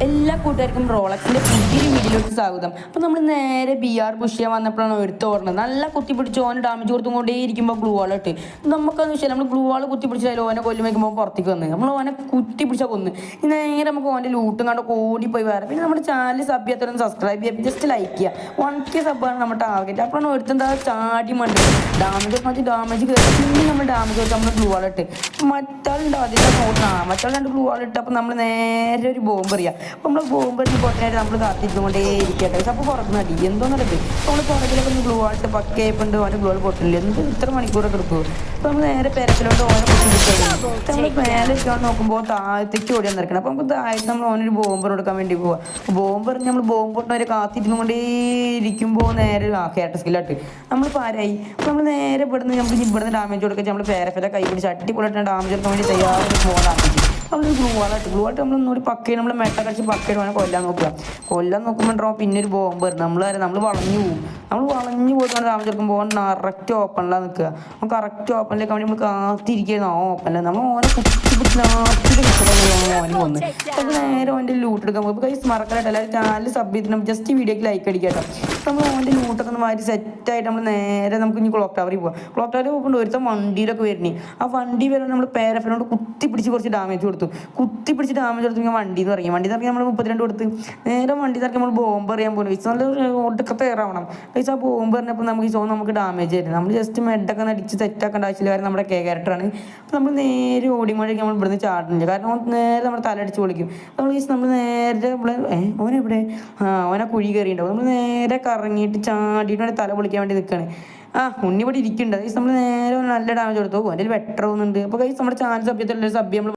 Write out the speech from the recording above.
എല്ലാ കൂട്ടുകാർക്കും റോളക്സിന്റെ പുതിയൊരു വീഡിയോയിലേക്ക് സ്വാഗതം. അപ്പോൾ നമ്മൾ നേരെ BR പുഷ് ചെയ്യാൻ വന്നപ്പോഴാണ് എടുത്ത് ഓടുന്നത്. നല്ല കുത്തി പിടിച്ച് ഓന് ഡാമേജ് കൊടുത്തും കൊണ്ടേ ഇരിക്കുമ്പോൾ ഗ്ലൂ വാൾ ഇട്ട് നമുക്കതെന്ന് വെച്ചാൽ നമ്മൾ ഗ്ലൂ വാൾ കുത്തി പിടിച്ചാലും ഓനെ കൊല്ലം വയ്ക്കുമ്പോൾ പുറത്തേക്ക് വന്ന് നമ്മൾ ഓനെ കുത്തി പിടിച്ചാൽ കൊന്ന് നേരെ നമുക്ക് ഓൻ്റെ ലൂട്ടും കണ്ട് ഓടിപ്പോയി വേറെ. പിന്നെ നമ്മുടെ ചാനൽ സബ് ചെയ്യാത്തവരൊന്ന് സബ്സ്ക്രൈബ് ചെയ്യുക, ജസ്റ്റ് ലൈക്ക് ചെയ്യുക. 1K സബ്ബാണ് നമ്മുടെ ടാർഗറ്റ്. അപ്പോഴാണ് ഒരുത്തെന്താ ചാടി മണ്ടി ഡാമേജ് കയറി പിന്നെ നമ്മൾ ഡാമേജ് കൊടുത്ത് നമ്മൾ ഗ്ലൂ വാൾ ഇട്ട് മറ്റാളുണ്ട് അതിൻ്റെ നോക്കണം മറ്റാൾ രണ്ട് ഗ്ലൂ വാൾ ഇട്ട്. അപ്പോൾ നമ്മൾ നേരെ ഒരു ബോംബ് എറിയാം. അപ്പോൾ നമ്മൾ ബോംബ് പോകാനായിട്ട് നമ്മൾ കാത്തിരിക്കൊണ്ടേ ഇരിക്കട്ടെ. അപ്പോൾ പുറത്ത് നടി എന്തോന്നറിയത് നമ്മൾ പുറകിലൊക്കെ ഒന്ന് ഗ്ലൂ ആയിട്ട് പക്കയായിട്ടുണ്ട്. അവൻ്റെ ഗ്ലൂ പൊട്ടില്ല എന്ത് ഇത്ര മണിക്കൂറൊക്കെ എടുക്കും. അപ്പോൾ നമ്മൾ നേരെ പെരക്കിലോട്ട് ഓനെ പൊട്ടിപ്പിടിച്ചു. നമ്മൾ മേലെ ഇരിക്കാൻ നോക്കുമ്പോൾ താഴത്തേക്ക് ഓടിയാൽ നിൽക്കണം. അപ്പോൾ നമുക്ക് താഴത്ത് നമ്മൾ ഓനൊരു ബോംബർ കൊടുക്കാൻ വേണ്ടി പോവാം. ബോംബ് എറിഞ്ഞ് നമ്മൾ ബോംബ് പൊട്ടുന്നവരെ കാത്തിരുന്നു കൊണ്ടേ ഇരിക്കുമ്പോൾ നേരെ കേട്ട സ്കില്ലായിട്ട് നമ്മൾ പാരായി. അപ്പോൾ നമ്മൾ നേരെ ഇവിടുന്ന് ഡാമേജ് കൊടുക്കുക. നമ്മൾ പേരഫിലെ കൈ പിടിച്ച് അടിപൊളിയായിട്ട് ഡാമേജ് കൊടുക്കാൻ വേണ്ടി തയ്യാറായി പോകാനാക്കി നമ്മളൊരു ഗ്ലൂ ആയിട്ട് നമ്മൾ ഒന്നുകൂടി പക്കയിൽ നമ്മൾ മെട്ട കടിച്ച് പക്കയിൽ വേണം കൊല്ലാൻ നോക്കുമ്പോൾ പിന്നെ ഒരു ബോംബ് വരും. നമ്മൾ വളഞ്ഞു പോയിട്ട് ഡാമേജ് എടുക്കുമ്പോൾ ഓൻ കറക്റ്റ് ഓപ്പണിലാണ് നിൽക്കുക. നമ്മൾ കറക്റ്റ് ഓപ്പണിലേക്ക് വേണ്ടി നമ്മൾ കാത്തിരിക്കുകയായിരുന്നു. ഓപ്പണില്ല നമ്മൾ ഓനെ കുത്തി പിടിച്ച് ഓന് വന്ന് അപ്പോൾ നേരെ ഓൻ്റെ ലൂട്ട് എടുക്കാൻ പോകും. കൈ മറക്കാനായിട്ട് എല്ലാവരും ചാനൽ സബ് ചെയ്തിട്ട് ജസ്റ്റ് വീഡിയോക്ക് ലൈക്ക് അടിക്കാട്ടോ. നമ്മൾ ഓൻ്റെ ലൂട്ടൊക്കെ ഒന്ന് മാറ്റി സെറ്റായിട്ട് നമ്മൾ നേരെ നമുക്ക് ഇനി ക്ലോക്ക് ടവറിൽ പോകാം. ക്ലോക്ക് ടവറിൽ പോകുമ്പോൾ ഒരുത്ത വണ്ടിയിലൊക്കെ വരുന്നേ. ആ വണ്ടി വരുമ്പോൾ നമ്മൾ പേരഫിനോട് കുത്തി പിടിച്ച് കുറച്ച് ഡാമേജ് കൊടുത്തു. ഡാമേജ് കൊടുത്തു വണ്ടിയിൽ നിന്ന് ഇറങ്ങി നമ്മൾ 32 കൊടുത്ത് നേരെ വണ്ടി ഇറക്കി നമ്മൾ ബോംബ് എറിയാൻ പോകുന്നു. നല്ല ഒടുക്കത്തെ ഏറാവണം. ആ ബോംബ് എറിഞ്ഞപ്പോൾ നമുക്ക് ഡാമേജ് ആയിരുന്നു. നമ്മൾ ജസ്റ്റ് മെഡൊക്കെ അടിച്ച് സെറ്റാക്കേണ്ട ആവശ്യമില്ല. കാരണം നമ്മുടെ ക്യാരക്ടറാണ്. അപ്പോൾ നമ്മൾ നേരെ ഓടിമഴയ്ക്ക് നമ്മൾ ഇവിടുന്ന് ചാടുന്നില്ല. കാരണം നേരെ നമ്മുടെ തലടിച്ച് വിളിക്കും. നമ്മൾ നേരെ ഓനെവിടെ ഓനെ കുഴി കയറിയിട്ടുണ്ടാവും. നമ്മൾ നേരെ കറങ്ങിയിട്ട് ചാടിയിട്ട് തല പൊളിക്കാൻ വേണ്ടി നിൽക്കുകയാണ്. ഉണ്ണി ഇവിടെ ഇരിക്കുന്നുണ്ട്. നമ്മൾ നേരെ നല്ല ഡാമേജ് കൊടുത്തു. അതിൽ വെട്ടർ പോകുന്നുണ്ട്. അപ്പോൾ നമ്മുടെ ചാനൽ സബ് ചെയ്തിട്ടുള്ള സബ് നമ്മൾ